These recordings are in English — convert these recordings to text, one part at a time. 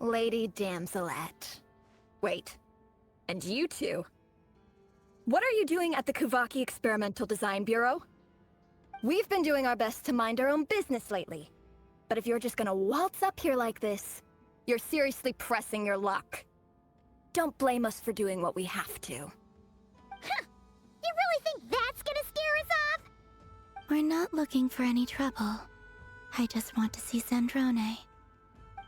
Lady Damselette. Wait, and you two? What are you doing at the Kuvaki Experimental Design Bureau? We've been doing our best to mind our own business lately. But if you're just gonna waltz up here like this, you're seriously pressing your luck. Don't blame us for doing what we have to. Huh! You really think that's gonna scare us off? We're not looking for any trouble. I just want to see Sandrone.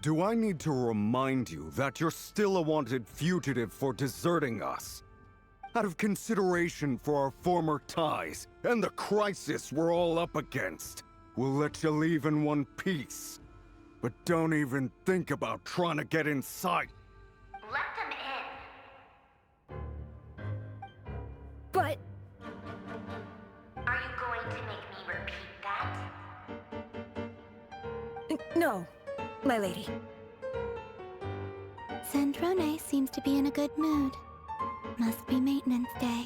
Do I need to remind you that you're still a wanted fugitive for deserting us? Out of consideration for our former ties and the crisis we're all up against, we'll let you leave in one piece. But don't even think about trying to get inside. Let them in. But... Are you going to make me repeat that? no, my lady. Sandrone seems to be in a good mood. Must be maintenance day.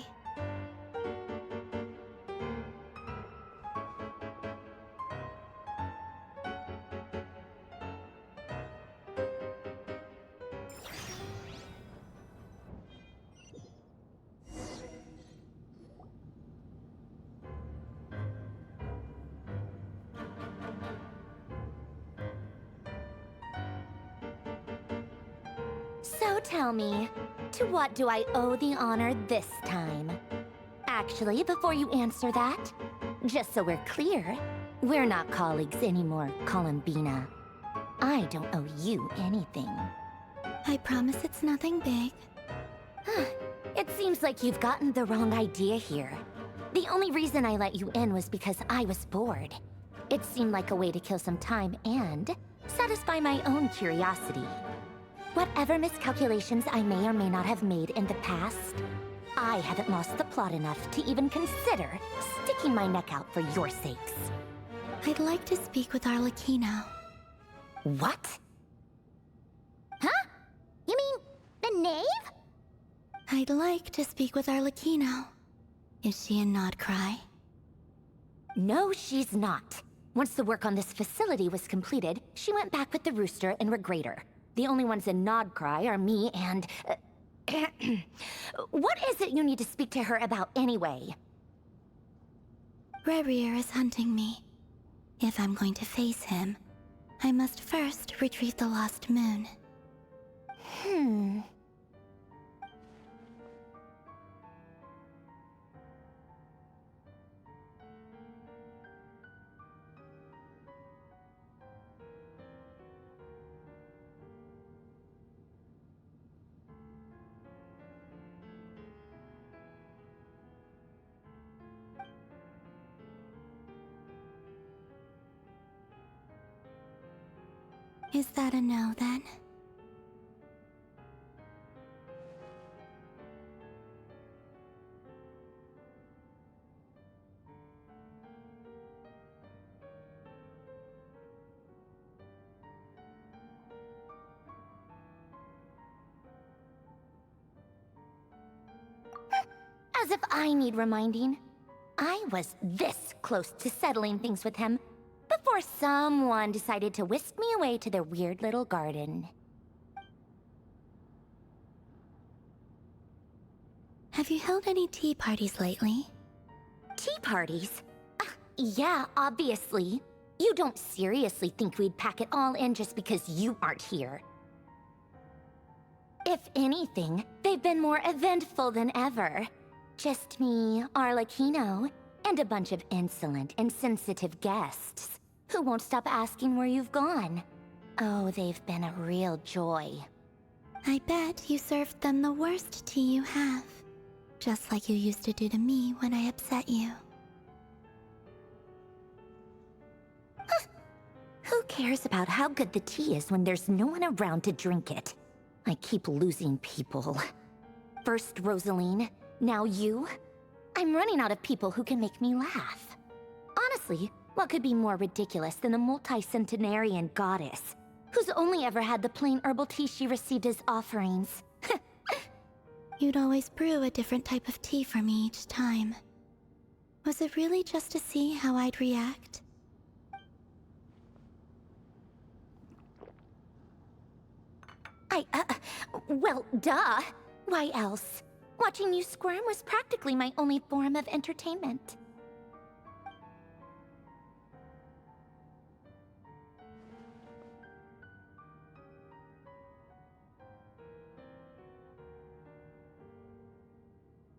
So tell me, to what do I owe the honor this time? Actually, before you answer that, just so we're clear, we're not colleagues anymore, Columbina. I don't owe you anything. I promise it's nothing big. It seems like you've gotten the wrong idea here. The only reason I let you in was because I was bored. It seemed like a way to kill some time and satisfy my own curiosity. Whatever miscalculations I may or may not have made in the past, I haven't lost the plot enough to even consider sticking my neck out for your sakes. I'd like to speak with Arlecchino. What? Huh? You mean the knave? I'd like to speak with Arlecchino. Is she in Nodcry? No, she's not. Once the work on this facility was completed, she went back with the Rooster and Regrator. The only ones in Nodcry are me and... What is it you need to speak to her about anyway? Rebrier is hunting me. If I'm going to face him, I must first retrieve the lost moon. Is that a no, then? As if I need reminding. I was this close to settling things with him before someone decided to whisk me away to their weird little garden. Have you held any tea parties lately? Tea parties? Yeah, obviously. You don't seriously think we'd pack it all in just because you aren't here. If anything, they've been more eventful than ever. Just me, Arlecchino, and a bunch of insolent and sensitive guests who won't stop asking where you've gone. Oh, they've been a real joy. I bet you served them the worst tea you have. Just like you used to do to me when I upset you. Who cares about how good the tea is when there's no one around to drink it? I keep losing people. First Rosaline, now you. I'm running out of people who can make me laugh. Honestly, what could be more ridiculous than a multi-centenarian goddess who's only ever had the plain herbal tea she received as offerings? You'd always brew a different type of tea for me each time. Was it really just to see how I'd react? Well, duh. Why else? Watching you squirm was practically my only form of entertainment.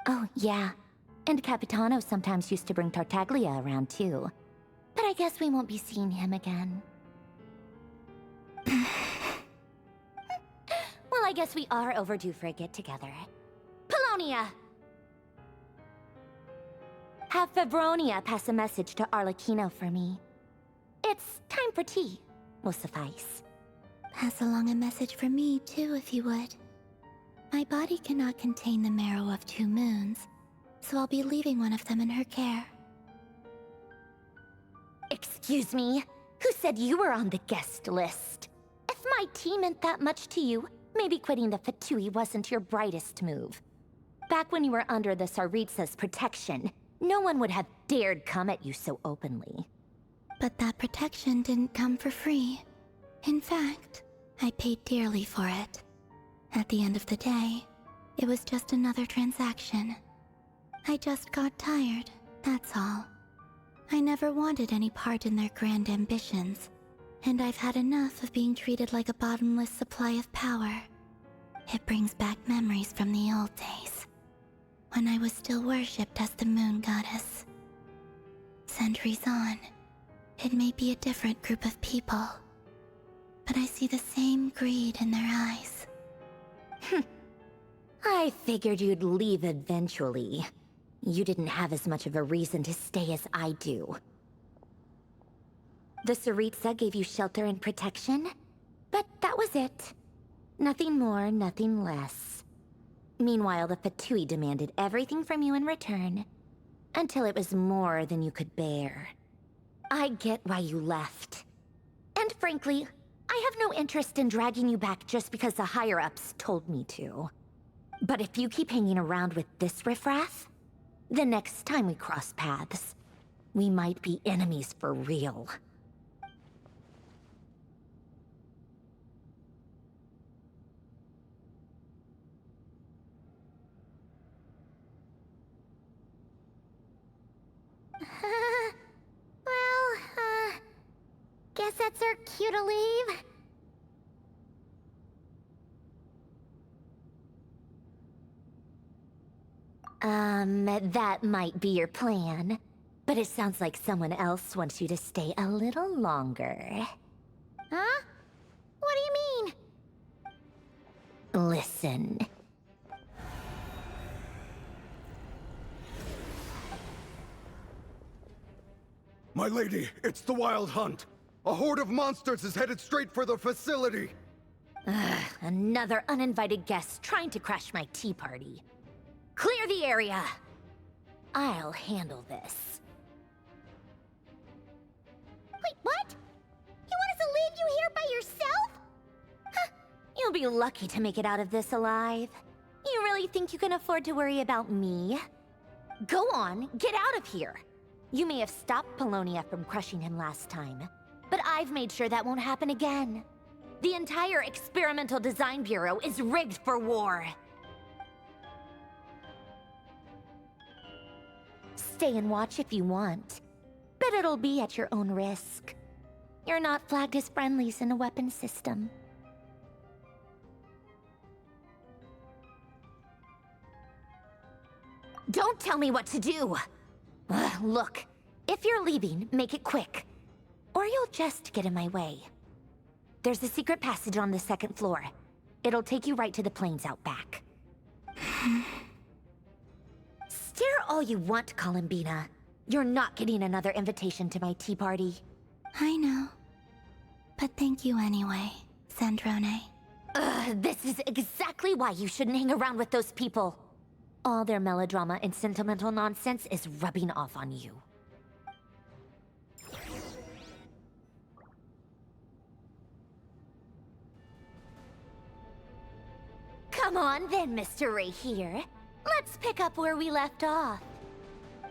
Oh, yeah. And Capitano sometimes used to bring Tartaglia around, too. But I guess we won't be seeing him again. Well, I guess we are overdue for a get-together. Polonia! Have Febronia pass a message to Arlecchino for me. It's time for tea. Will suffice. Pass along a message for me, too, if you would. My body cannot contain the marrow of 2 moons, so I'll be leaving one of them in her care. Excuse me? Who said you were on the guest list? If my tea meant that much to you, maybe quitting the Fatui wasn't your brightest move. Back when you were under the Tsaritsa's protection, no one would have dared come at you so openly. But that protection didn't come for free. In fact, I paid dearly for it. At the end of the day, it was just another transaction. I just got tired, that's all. I never wanted any part in their grand ambitions, and I've had enough of being treated like a bottomless supply of power. It brings back memories from the old days, when I was still worshipped as the moon goddess. Centuries on, it may be a different group of people, but I see the same greed in their eyes. I figured you'd leave eventually. You didn't have as much of a reason to stay as I do. The Tsaritsa gave you shelter and protection, but that was it. Nothing more, nothing less. Meanwhile, the Fatui demanded everything from you in return, until it was more than you could bear. I get why you left. And frankly, I have no interest in dragging you back just because the higher-ups told me to. But if you keep hanging around with this riffraff, the next time we cross paths, we might be enemies for real. Guess that's our cue to leave. That might be your plan. But it sounds like someone else wants you to stay a little longer. Huh? What do you mean? Listen. My lady, it's the Wild Hunt. A horde of monsters is headed straight for the facility. Another uninvited guest trying to crash my tea party. Clear the area! I'll handle this. Wait, what? You want us to leave you here by yourself? Huh, you'll be lucky to make it out of this alive. You really think you can afford to worry about me? Go on, get out of here. You may have stopped Polonia from crushing him last time, but I've made sure that won't happen again. The entire Experimental Design Bureau is rigged for war. Stay and watch if you want, but it'll be at your own risk. You're not flagged as friendlies in a weapons system. Don't tell me what to do! Look, if you're leaving, make it quick. Or you'll just get in my way. There's a secret passage on the 2nd floor. It'll take you right to the plains out back. Stare all you want, Columbina. You're not getting another invitation to my tea party. I know. But thank you anyway, Sandrone. This is exactly why you shouldn't hang around with those people. All their melodrama and sentimental nonsense is rubbing off on you. Come on then, Mr. Ray here. Let's pick up where we left off.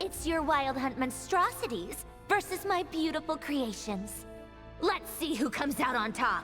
It's your Wild Hunt monstrosities versus my beautiful creations. Let's see who comes out on top.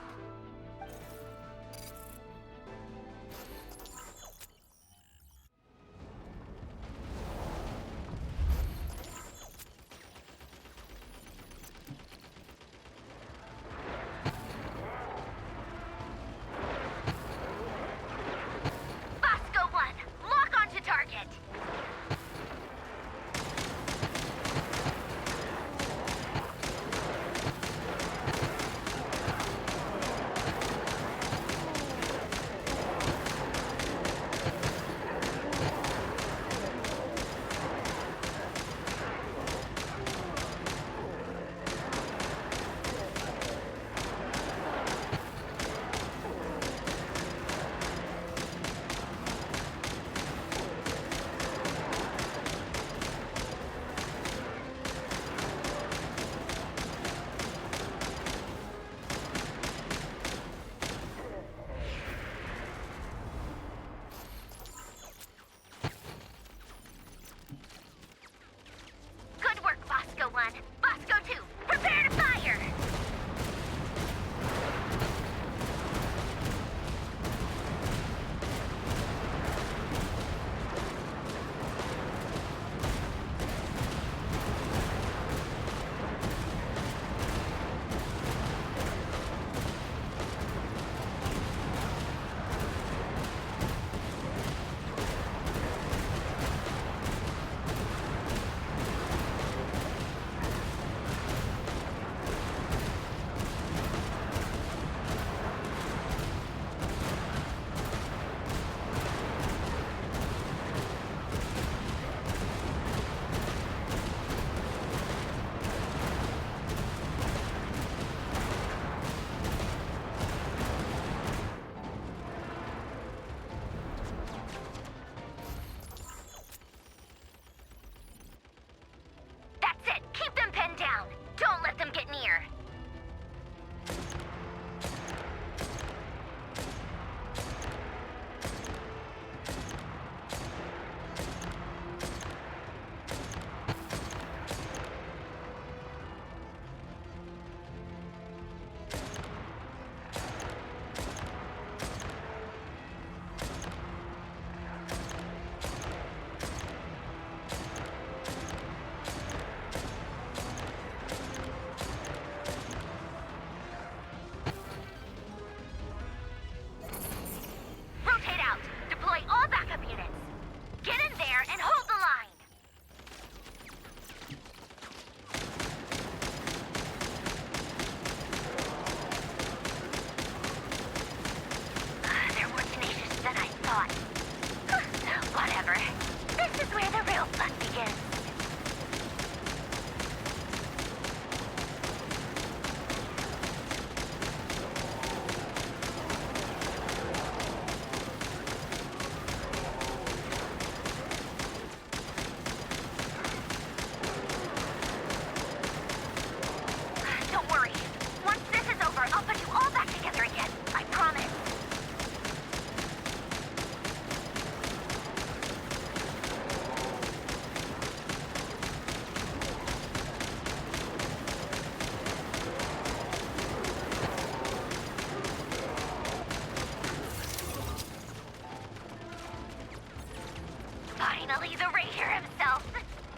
Finally, the Ranger himself.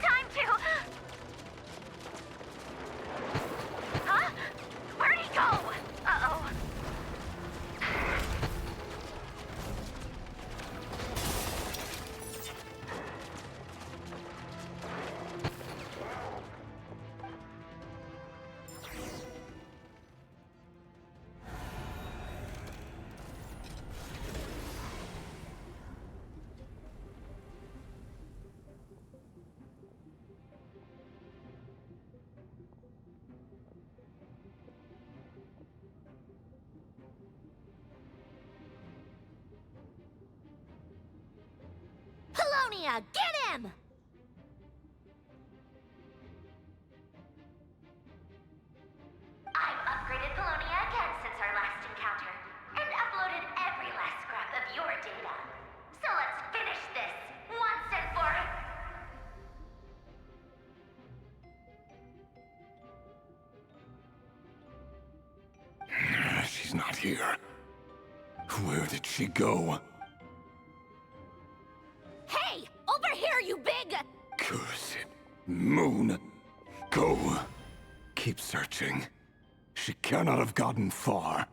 Time to... Huh? Where'd he go? Uh-oh. Polonia, get him! I've upgraded Polonia again since our last encounter, and uploaded every last scrap of your data. So let's finish this, once and for... She's not here. Where did she go? Hey! Over here, you big... Curse it. Moon. Go. Keep searching. She cannot have gotten far.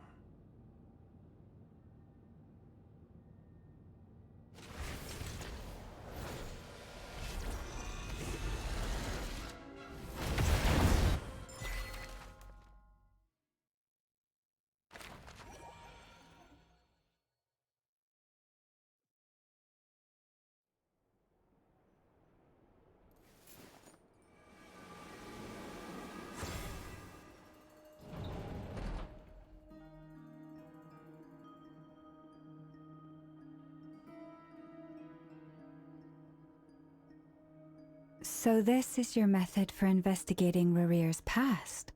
So this is your method for investigating Rarir's past.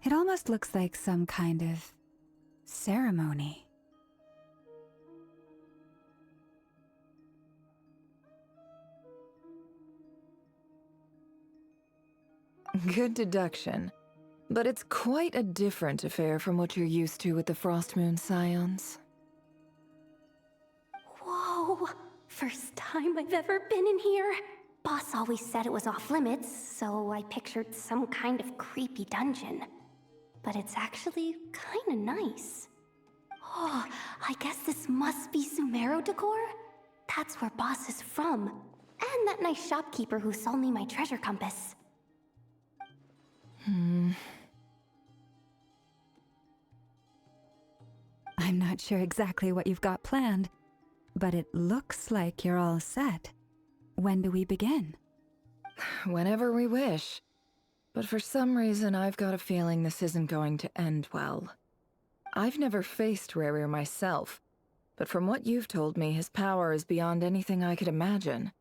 It almost looks like some kind of ceremony. Good deduction. But it's quite a different affair from what you're used to with the Frostmoon Scions. Whoa! First time I've ever been in here. Boss always said it was off limits, so I pictured some kind of creepy dungeon. But it's actually kinda nice. Oh, I guess this must be Sumero decor? That's where Boss is from. And that nice shopkeeper who sold me my treasure compass. I'm not sure exactly what you've got planned, but it looks like you're all set. When do we begin? Whenever we wish. But for some reason, I've got a feeling this isn't going to end well. I've never faced Rarir myself, but from what you've told me, his power is beyond anything I could imagine.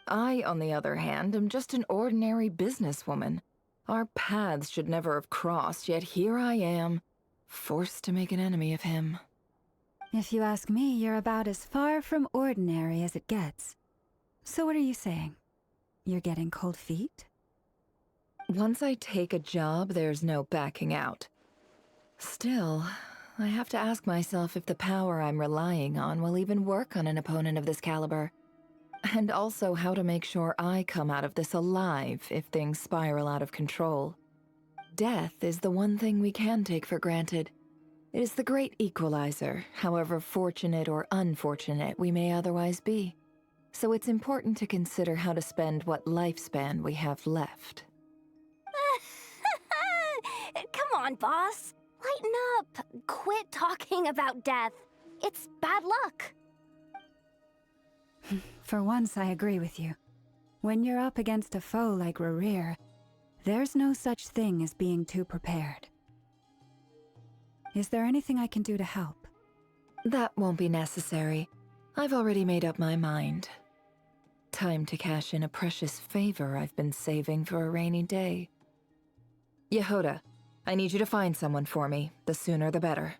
I, on the other hand, am just an ordinary businesswoman. Our paths should never have crossed, yet here I am, forced to make an enemy of him. If you ask me, you're about as far from ordinary as it gets. So what are you saying? You're getting cold feet? Once I take a job, there's no backing out. Still, I have to ask myself if the power I'm relying on will even work on an opponent of this caliber. And also how to make sure I come out of this alive if things spiral out of control. Death is the one thing we can take for granted. It is the great equalizer, however fortunate or unfortunate we may otherwise be. So it's important to consider how to spend what lifespan we have left. Come on, boss. Lighten up. Quit talking about death. It's bad luck. For once, I agree with you. When you're up against a foe like Rarir, there's no such thing as being too prepared. Is there anything I can do to help? That won't be necessary. I've already made up my mind. Time to cash in a precious favor I've been saving for a rainy day. Yehoda, I need you to find someone for me. The sooner the better.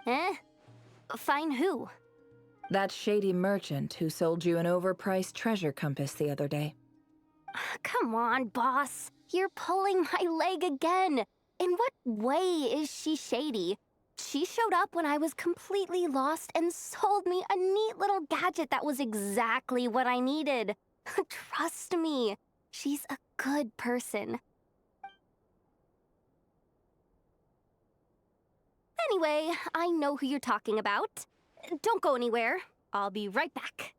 Eh? Find who? That shady merchant who sold you an overpriced treasure compass the other day. Come on, boss. You're pulling my leg again. In what way is she shady? She showed up when I was completely lost and sold me a neat little gadget that was exactly what I needed. Trust me, she's a good person. Anyway, I know who you're talking about. Don't go anywhere. I'll be right back.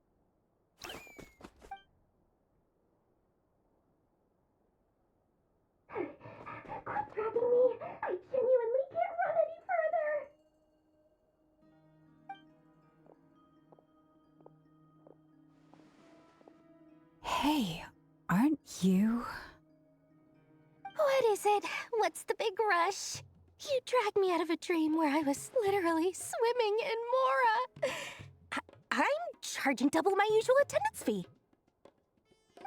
Quit dragging me. I genuinely can't run any further. Hey, aren't you? What is it? What's the big rush? You dragged me out of a dream where I was literally swimming in Mora. I'm charging double my usual attendance fee.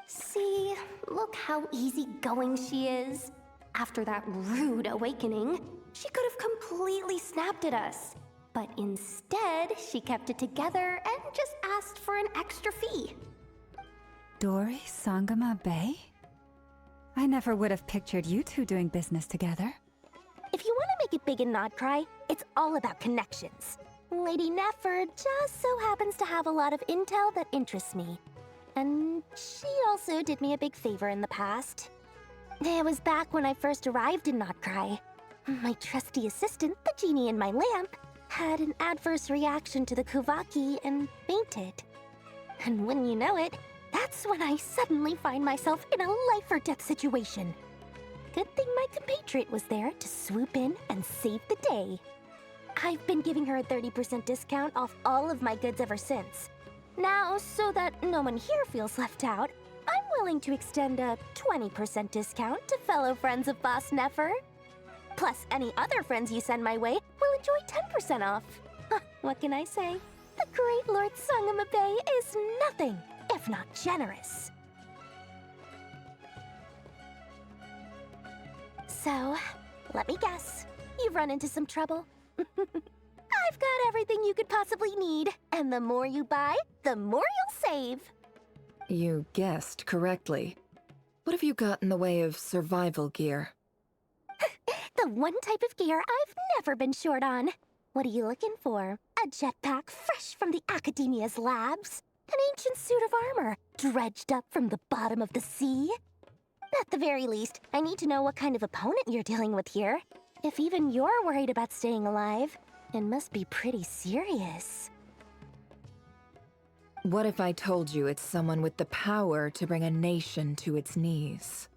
See, look how easygoing she is. After that rude awakening, she could have completely snapped at us. But instead, she kept it together and just asked for an extra fee. Dori Sangama Bay? I never would have pictured you two doing business together. If you want to make it big and not cry, it's all about connections. Lady Nefer just so happens to have a lot of intel that interests me. And she also did me a big favor in the past. It was back when I first arrived in Not Cry. My trusty assistant, the genie in my lamp, had an adverse reaction to the Kuvaki and fainted. And wouldn't you know it, that's when I suddenly find myself in a life-or-death situation. Good thing my compatriot was there to swoop in and save the day. I've been giving her a 30% discount off all of my goods ever since. Now, so that no one here feels left out, I'm willing to extend a 20% discount to fellow friends of Boss Nefer. Plus, any other friends you send my way will enjoy 10% off. What can I say? The great Lord Sangama Bay is nothing if not generous. So, let me guess. You've run into some trouble. I've got everything you could possibly need, and the more you buy, the more you'll save. You guessed correctly. What have you got in the way of survival gear? The one type of gear I've never been short on. What are you looking for? A jetpack fresh from the Academia's labs? An ancient suit of armor dredged up from the bottom of the sea? At the very least, I need to know what kind of opponent you're dealing with here. If even you're worried about staying alive, it must be pretty serious. What if I told you it's someone with the power to bring a nation to its knees?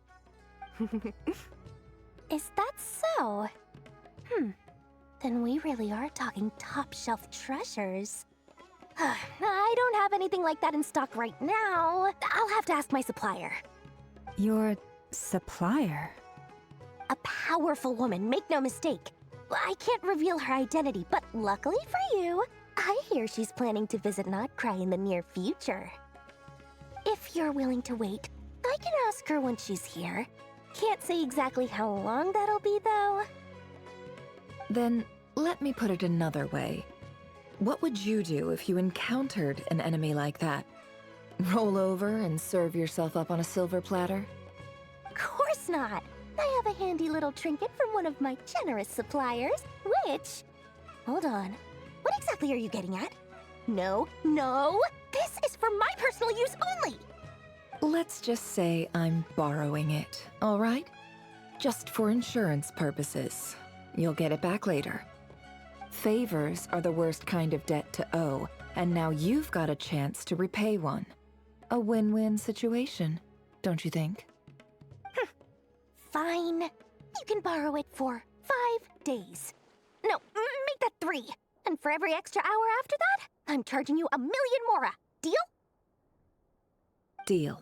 Is that so? Then we really are talking top-shelf treasures. I don't have anything like that in stock right now. I'll have to ask my supplier. Your supplier? A powerful woman, make no mistake. I can't reveal her identity, but luckily for you, I hear she's planning to visit Not Cry in the near future. If you're willing to wait, I can ask her when she's here. Can't say exactly how long that'll be, though. Then, let me put it another way. What would you do if you encountered an enemy like that? Roll over and serve yourself up on a silver platter? Of course not! I have a handy little trinket from one of my generous suppliers, which... Hold on. What exactly are you getting at? No, no! This is for my personal use only! Let's just say I'm borrowing it, all right? Just for insurance purposes. You'll get it back later. Favors are the worst kind of debt to owe, and now you've got a chance to repay one. A win-win situation, don't you think? Fine. You can borrow it for 5 days. No, make that 3. And for every extra hour after that, I'm charging you 1,000,000 mora. Deal? Deal.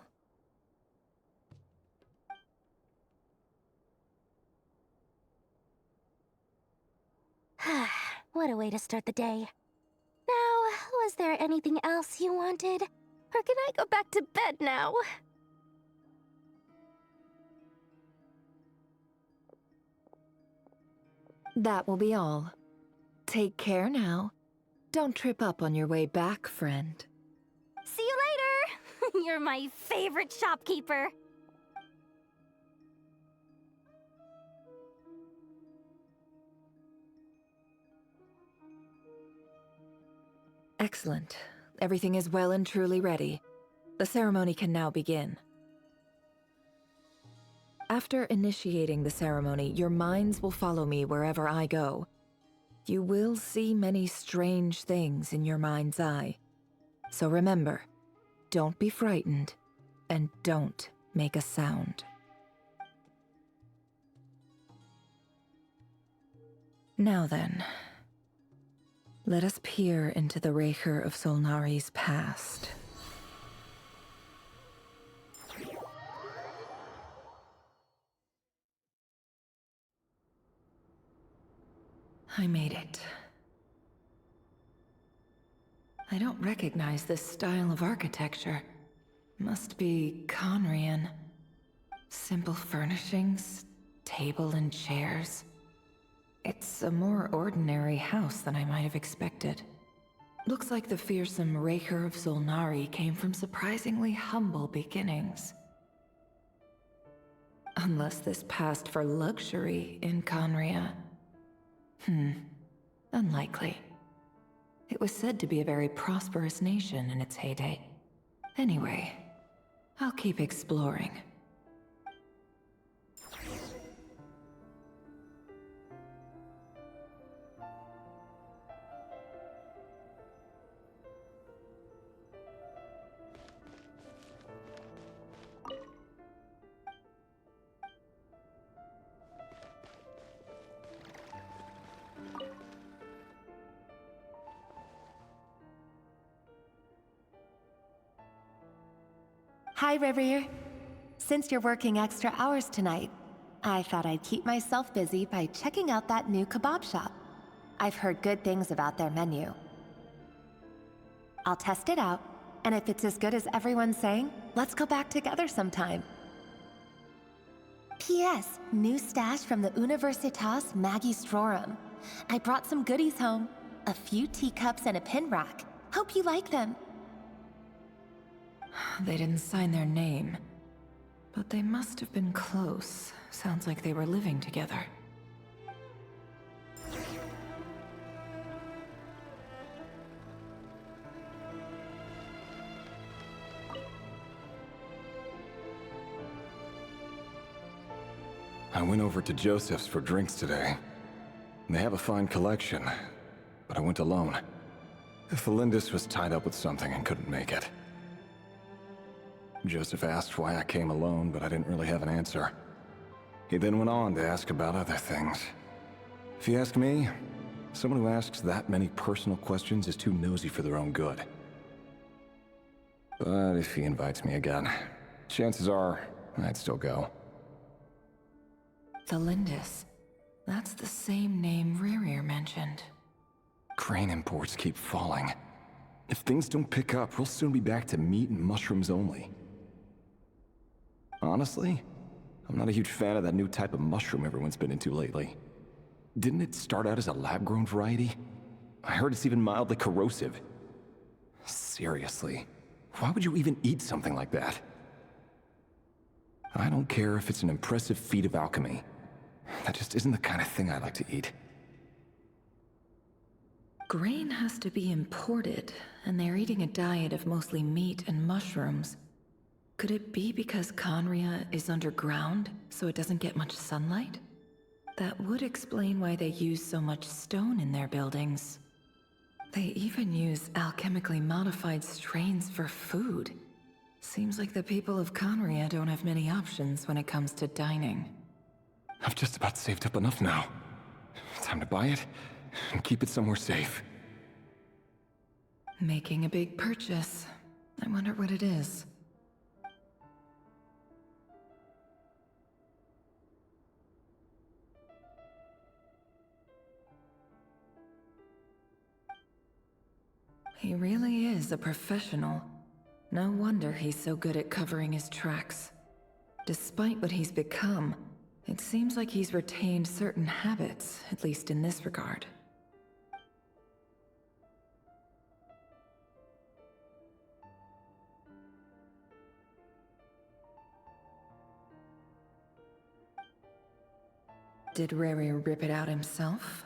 What a way to start the day. Now, was there anything else you wanted? Or can I go back to bed now? That will be all. Take care now. Don't trip up on your way back, friend. See you later! You're my favorite shopkeeper. Excellent. Everything is well and truly ready. The ceremony can now begin. After initiating the ceremony, your minds will follow me wherever I go. You will see many strange things in your mind's eye. So remember, don't be frightened, and don't make a sound. Now then, let us peer into the Raker of Solnari's past. I made it. I don't recognize this style of architecture. Must be Conrian. Simple furnishings, table and chairs. It's a more ordinary house than I might have expected. Looks like the fearsome Raker of Solnari came from surprisingly humble beginnings. Unless this passed for luxury in Conria. Unlikely. It was said to be a very prosperous nation in its heyday. Anyway, I'll keep exploring. Hi, Rivier. Since you're working extra hours tonight, I thought I'd keep myself busy by checking out that new kebab shop. I've heard good things about their menu. I'll test it out, and if it's as good as everyone's saying, let's go back together sometime. P.S. New stash from the Universitas Magistrorum. I brought some goodies home. A few teacups and a pin rack. Hope you like them. They didn't sign their name, but they must have been close. Sounds like they were living together. I went over to Joseph's for drinks today. They have a fine collection, but I went alone. Felindis was tied up with something and couldn't make it. Joseph asked why I came alone, but I didn't really have an answer. He then went on to ask about other things. If you ask me, someone who asks that many personal questions is too nosy for their own good. But if he invites me again, chances are I'd still go. Felindis. That's the same name Rerir mentioned. Grain imports keep falling. If things don't pick up, we'll soon be back to meat and mushrooms only. Honestly, I'm not a huge fan of that new type of mushroom everyone's been into lately. Didn't it start out as a lab-grown variety? I heard it's even mildly corrosive. Seriously, why would you even eat something like that? I don't care if it's an impressive feat of alchemy. That just isn't the kind of thing I like to eat. Grain has to be imported, and they're eating a diet of mostly meat and mushrooms. Could it be because Conria is underground, so it doesn't get much sunlight? That would explain why they use so much stone in their buildings. They even use alchemically modified strains for food. Seems like the people of Conria don't have many options when it comes to dining. I've just about saved up enough now. Time to buy it and keep it somewhere safe. Making a big purchase. I wonder what it is. He really is a professional. No wonder he's so good at covering his tracks. Despite what he's become, it seems like he's retained certain habits, at least in this regard. Did Rerir rip it out himself?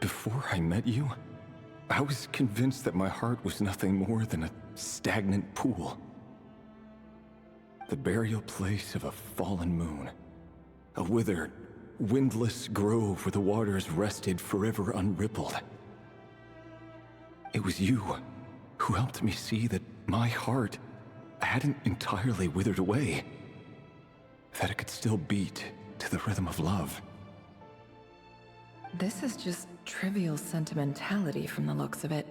before I met you, I was convinced that my heart was nothing more than a stagnant pool. The burial place of a fallen moon. A withered, windless grove where the waters rested forever unrippled. It was you who helped me see that my heart hadn't entirely withered away. That it could still beat to the rhythm of love. This is just trivial sentimentality from the looks of it.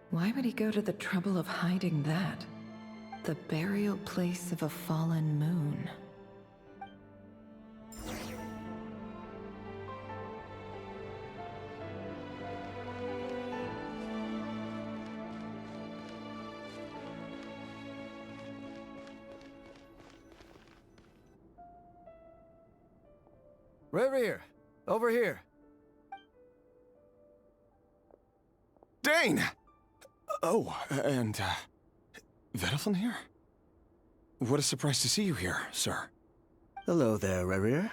Why would he go to the trouble of hiding that? The burial place of a fallen moon. Rear, over here. Dane! Oh, and, Vediflin here? What a surprise to see you here, sir. Hello there, Rerir.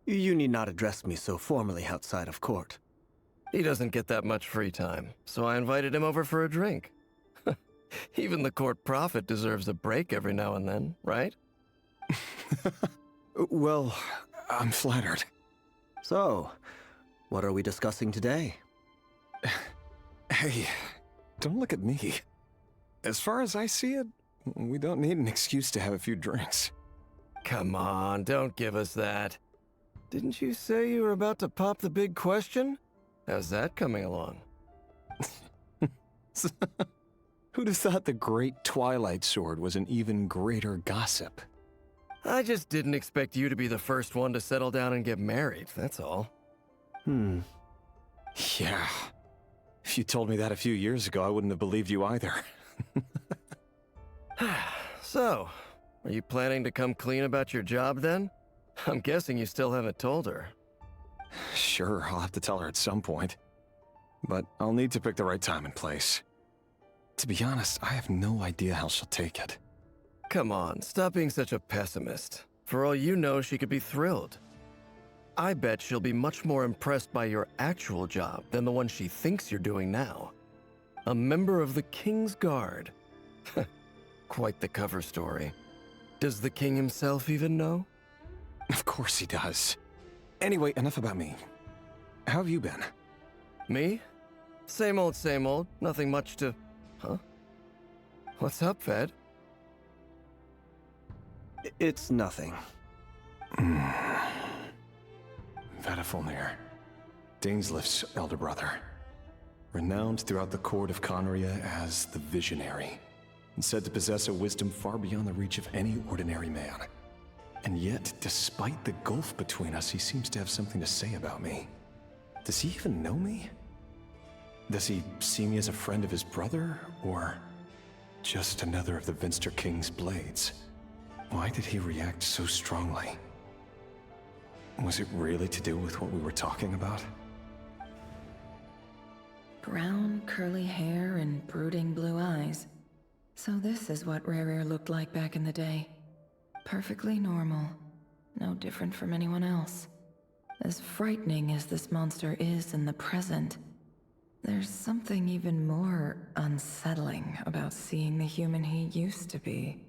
You need not address me so formally outside of court. He doesn't get that much free time, so I invited him over for a drink. Even the court prophet deserves a break every now and then, right? Well, I'm flattered. So, what are we discussing today? Hey, don't look at me. As far as I see it, we don't need an excuse to have a few drinks. Come on, don't give us that. Didn't you say you were about to pop the big question? How's that coming along? Who'd have thought the great Twilight Sword was an even greater gossip? I just didn't expect you to be the first one to settle down and get married, that's all. Yeah. If you told me that a few years ago, I wouldn't have believed you either. So, are you planning to come clean about your job then? I'm guessing you still haven't told her. Sure, I'll have to tell her at some point. But I'll need to pick the right time and place. To be honest, I have no idea how she'll take it. Come on, stop being such a pessimist. For all you know, she could be thrilled. I bet she'll be much more impressed by your actual job than the one she thinks you're doing now. A member of the King's Guard. Quite the cover story. Does the king himself even know? Of course he does. Anyway, enough about me. How have you been? Me? Same old, same old. Nothing much to... Huh? What's up, Ved? It's nothing. Vediflin, Dainsleif's elder brother. Renowned throughout the court of Conria as the Visionary, and said to possess a wisdom far beyond the reach of any ordinary man. And yet, despite the gulf between us, he seems to have something to say about me. Does he even know me? Does he see me as a friend of his brother, or just another of the Vinster King's blades? Why did he react so strongly? Was it really to do with what we were talking about? Brown, curly hair and brooding blue eyes. So this is what Rerir looked like back in the day. Perfectly normal. No different from anyone else. As frightening as this monster is in the present, there's something even more unsettling about seeing the human he used to be.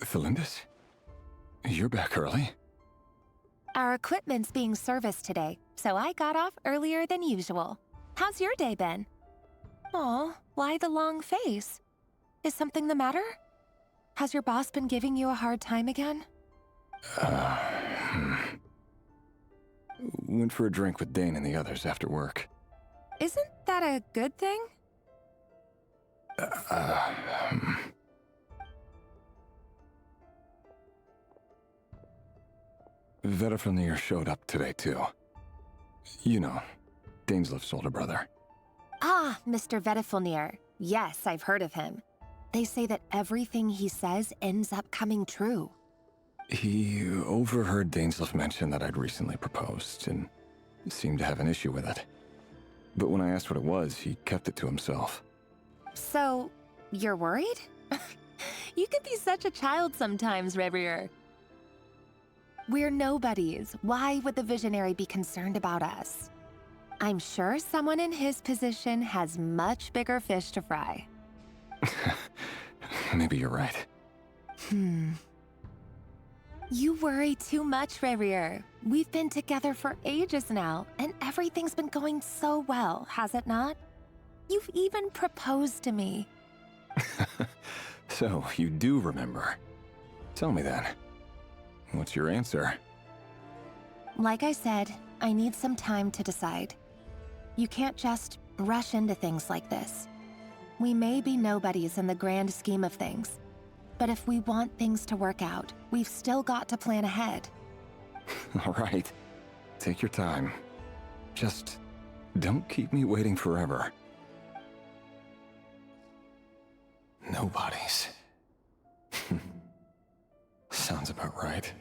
Felindis? You're back early? Our equipment's being serviced today, so I got off earlier than usual. How's your day been? Aw, why the long face? Is something the matter? Has your boss been giving you a hard time again? Went for a drink with Dane and the others after work. Isn't that a good thing? Vediflin showed up today, too. You know, Dainsleif's older brother. Ah, Mr. Vediflin. Yes, I've heard of him. They say that everything he says ends up coming true. He overheard Dainsleif mention that I'd recently proposed and seemed to have an issue with it. But when I asked what it was, he kept it to himself. So, you're worried? You could be such a child sometimes, Revier. We're nobodies. Why would the Visionary be concerned about us? I'm sure someone in his position has much bigger fish to fry. Maybe you're right. You worry too much, Revier. We've been together for ages now, and everything's been going so well, has it not? You've even proposed to me. So, you do remember. Tell me then. What's your answer? Like I said, I need some time to decide. You can't just rush into things like this. We may be nobodies in the grand scheme of things, but if we want things to work out, we've still got to plan ahead. All right. Take your time. Just don't keep me waiting forever. Nobodies. Sounds about right.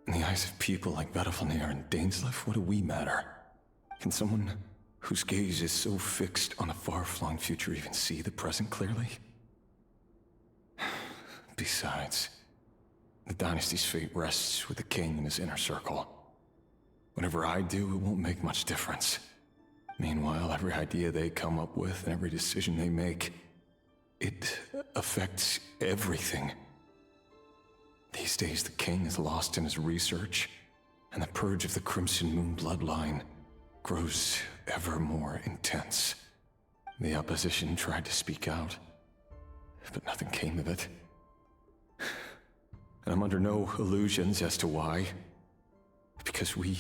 In the eyes of people like Vedalfnir and Dainsleif, what do we matter? Can someone whose gaze is so fixed on a far-flung future even see the present clearly? Besides, the dynasty's fate rests with the king and his inner circle. Whatever I do, it won't make much difference. Meanwhile, every idea they come up with and every decision they make, it affects everything. These days, the king is lost in his research, and the purge of the Crimson Moon bloodline grows ever more intense. The opposition tried to speak out, but nothing came of it. And I'm under no illusions as to why. Because we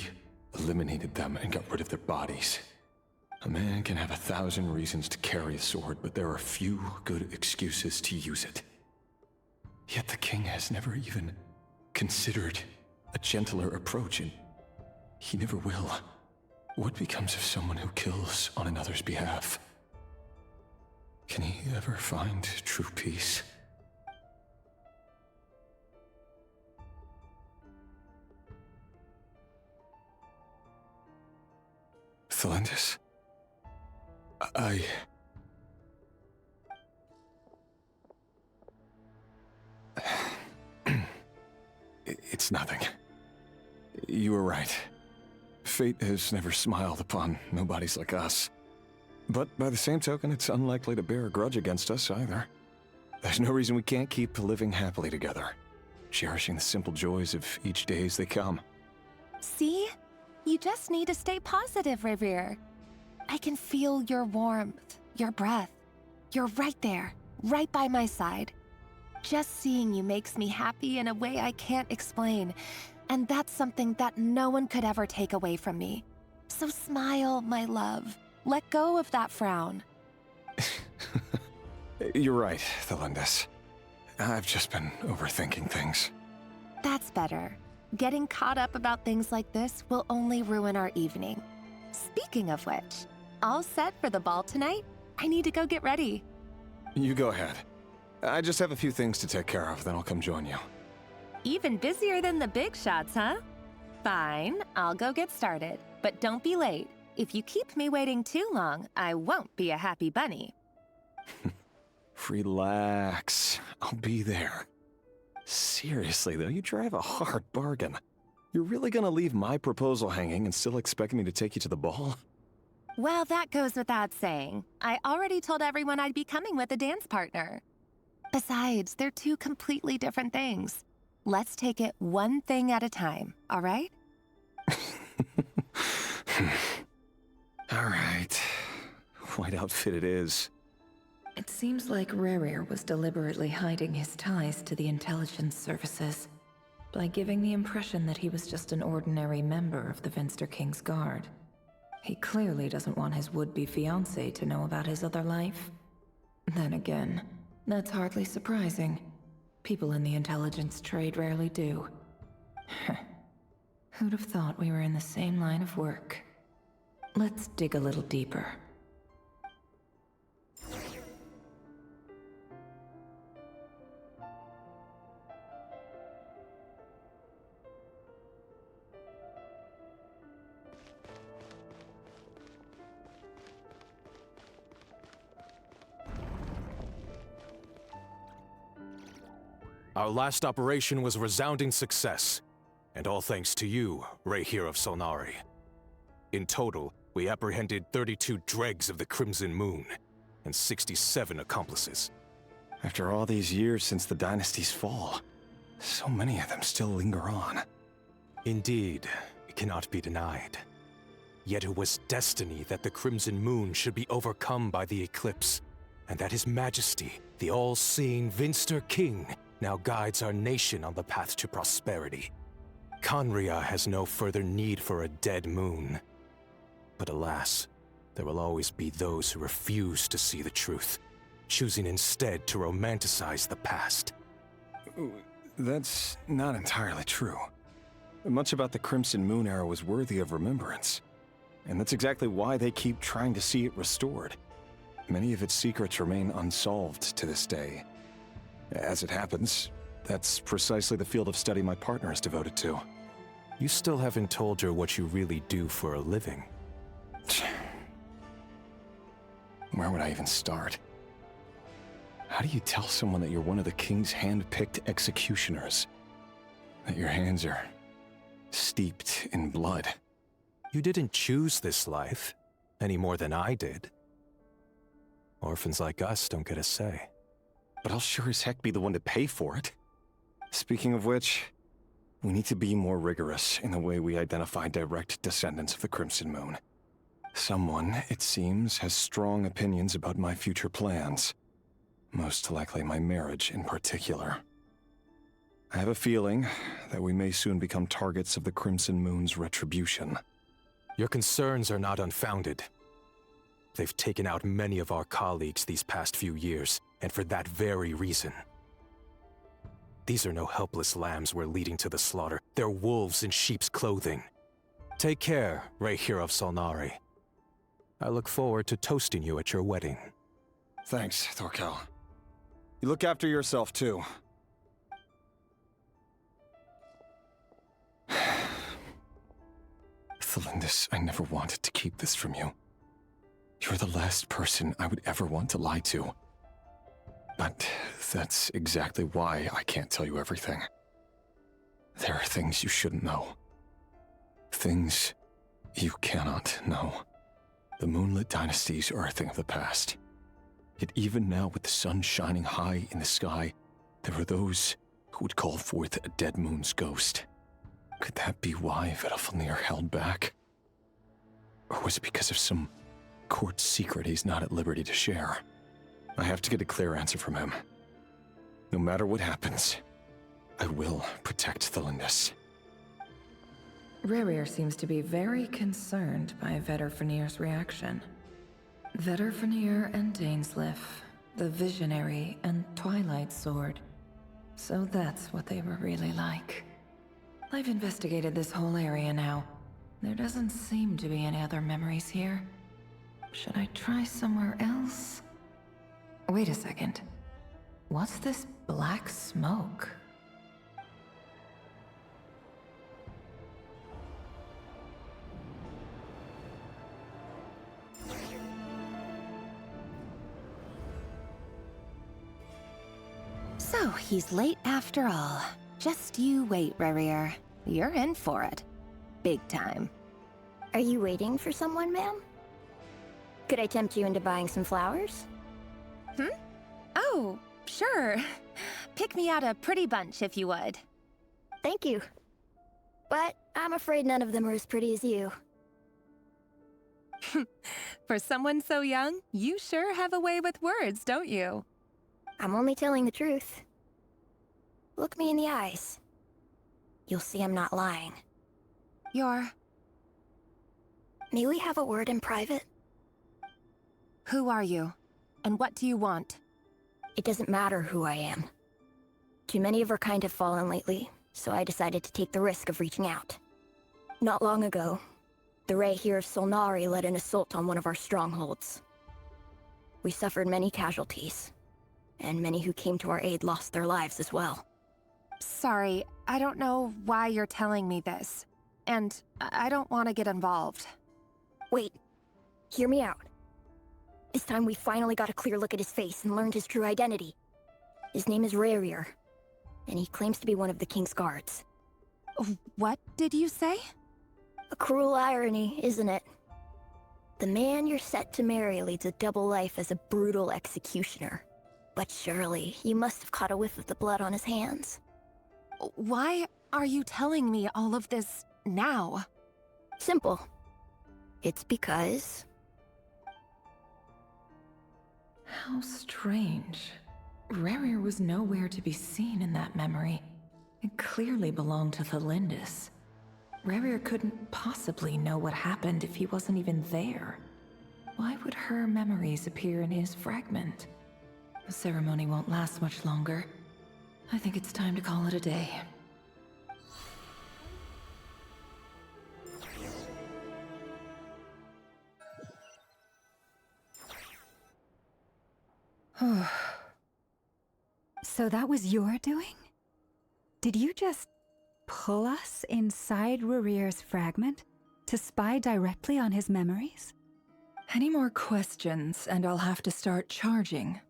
eliminated them and got rid of their bodies. A man can have 1,000 reasons to carry a sword, but there are few good excuses to use it. Yet the king has never even considered a gentler approach, and he never will. What becomes of someone who kills on another's behalf? Can he ever find true peace? Thelendis? It's nothing. You were right. Fate has never smiled upon nobodies like us. But by the same token, it's unlikely to bear a grudge against us either. There's no reason we can't keep living happily together, cherishing the simple joys of each day as they come. See? You just need to stay positive, Revier. I can feel your warmth, your breath. You're right there, right by my side. Just seeing you makes me happy in a way I can't explain, and that's something that no one could ever take away from me. So smile, my love. Let go of that frown. You're right, Thelendis. I've just been overthinking things. That's better. Getting caught up about things like this will only ruin our evening. Speaking of which, all set for the ball tonight? I need to go get ready. You go ahead. I just have a few things to take care of, then I'll come join you. Even busier than the big shots, huh? Fine, I'll go get started. But don't be late. If you keep me waiting too long, I won't be a happy bunny. Relax. I'll be there. Seriously, though, you drive a hard bargain. You're really gonna leave my proposal hanging and still expect me to take you to the ball? Well, that goes without saying. I already told everyone I'd be coming with a dance partner. Besides, they're two completely different things. Let's take it one thing at a time, all right? All right. White outfit it is. It seems like Rerir was deliberately hiding his ties to the intelligence services by giving the impression that he was just an ordinary member of the Finster King's Guard. He clearly doesn't want his would-be fiancée to know about his other life. Then again, that's hardly surprising. People in the intelligence trade rarely do. Who'd have thought we were in the same line of work? Let's dig a little deeper. Our last operation was a resounding success, and all thanks to you, Ray here of Solnari. In total, we apprehended 32 dregs of the Crimson Moon, and 67 accomplices. After all these years since the dynasty's fall, so many of them still linger on. Indeed, it cannot be denied. Yet it was destiny that the Crimson Moon should be overcome by the eclipse, and that His Majesty, the all-seeing Vinster King, now guides our nation on the path to prosperity. Conria has no further need for a dead moon. But alas, there will always be those who refuse to see the truth, choosing instead to romanticize the past. That's not entirely true. Much about the Crimson Moon era was worthy of remembrance. And that's exactly why they keep trying to see it restored. Many of its secrets remain unsolved to this day. As it happens, that's precisely the field of study my partner is devoted to. You still haven't told her what you really do for a living. Where would I even start? How do you tell someone that you're one of the King's hand-picked executioners? That your hands are steeped in blood? You didn't choose this life, any more than I did. Orphans like us don't get a say. But I'll sure as heck be the one to pay for it. Speaking of which, we need to be more rigorous in the way we identify direct descendants of the Crimson Moon. Someone, it seems, has strong opinions about my future plans. Most likely my marriage in particular. I have a feeling that we may soon become targets of the Crimson Moon's retribution. Your concerns are not unfounded. They've taken out many of our colleagues these past few years, and for that very reason. These are no helpless lambs we're leading to the slaughter. They're wolves in sheep's clothing. Take care, Ray here of Solnari. I look forward to toasting you at your wedding. Thanks, Thorkel. You look after yourself, too. Thelindis, I never wanted to keep this from you. You're the last person I would ever want to lie to. But that's exactly why I can't tell you everything. There are things you shouldn't know. Things you cannot know. The moonlit dynasties are a thing of the past. Yet even now, with the sun shining high in the sky, there are those who would call forth a dead moon's ghost. Could that be why Vedalfnir held back? Or was it because of some court secret he's not at liberty to share? I have to get a clear answer from him. No matter what happens, I will protect Thelindis. Rerir seems to be very concerned by Vedalfnir's reaction. Vedalfnir and Dainsleif, the Visionary and Twilight Sword. So that's what they were really like. I've investigated this whole area now. There doesn't seem to be any other memories here. Should I try somewhere else? Wait a second. What's this black smoke? So, he's late after all. Just you wait, Rerir. You're in for it. Big time. Are you waiting for someone, ma'am? Could I tempt you into buying some flowers? Oh, sure. Pick me out a pretty bunch if you would. Thank you. But I'm afraid none of them are as pretty as you. For someone so young, you sure have a way with words, don't you? I'm only telling the truth. Look me in the eyes. You'll see I'm not lying. May we have a word in private? Who are you? And what do you want? It doesn't matter who I am. Too many of our kind have fallen lately, so I decided to take the risk of reaching out. Not long ago, the Ray here of Solnari led an assault on one of our strongholds. We suffered many casualties, and many who came to our aid lost their lives as well. Sorry, I don't know why you're telling me this. And I don't want to get involved. Wait, hear me out. This time we finally got a clear look at his face and learned his true identity. His name is Rerir, and he claims to be one of the king's guards. What did you say? A cruel irony, isn't it? The man you're set to marry leads a double life as a brutal executioner. But surely, you must have caught a whiff of the blood on his hands. Why are you telling me all of this now? Simple. It's because... How strange. Rerir was nowhere to be seen in that memory. It clearly belonged to the Lindis. Rerir couldn't possibly know what happened if he wasn't even there. Why would her memories appear in his fragment? The ceremony won't last much longer. I think it's time to call it a day. So that was your doing? Did you just pull us inside Rerir's fragment to spy directly on his memories? Any more questions, and I'll have to start charging.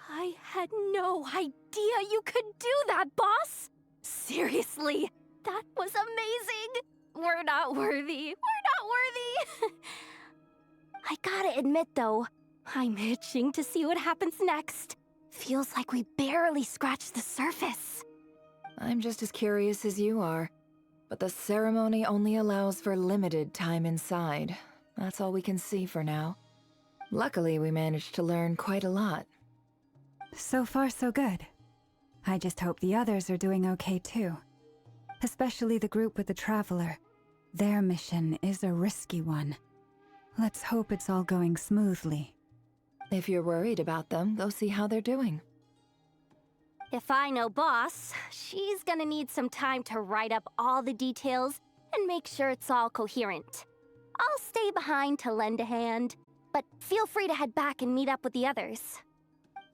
I had no idea you could do that, boss! Seriously, that was amazing! We're not worthy. We're not worthy! I gotta admit, though, I'm itching to see what happens next. Feels like we barely scratched the surface. I'm just as curious as you are. But the ceremony only allows for limited time inside. That's all we can see for now. Luckily, we managed to learn quite a lot. So far, so good. I just hope the others are doing okay too. Especially the group with the Traveler. Their mission is a risky one. Let's hope it's all going smoothly. If you're worried about them, go see how they're doing. If I know boss, she's gonna need some time to write up all the details and make sure it's all coherent. I'll stay behind to lend a hand, but feel free to head back and meet up with the others.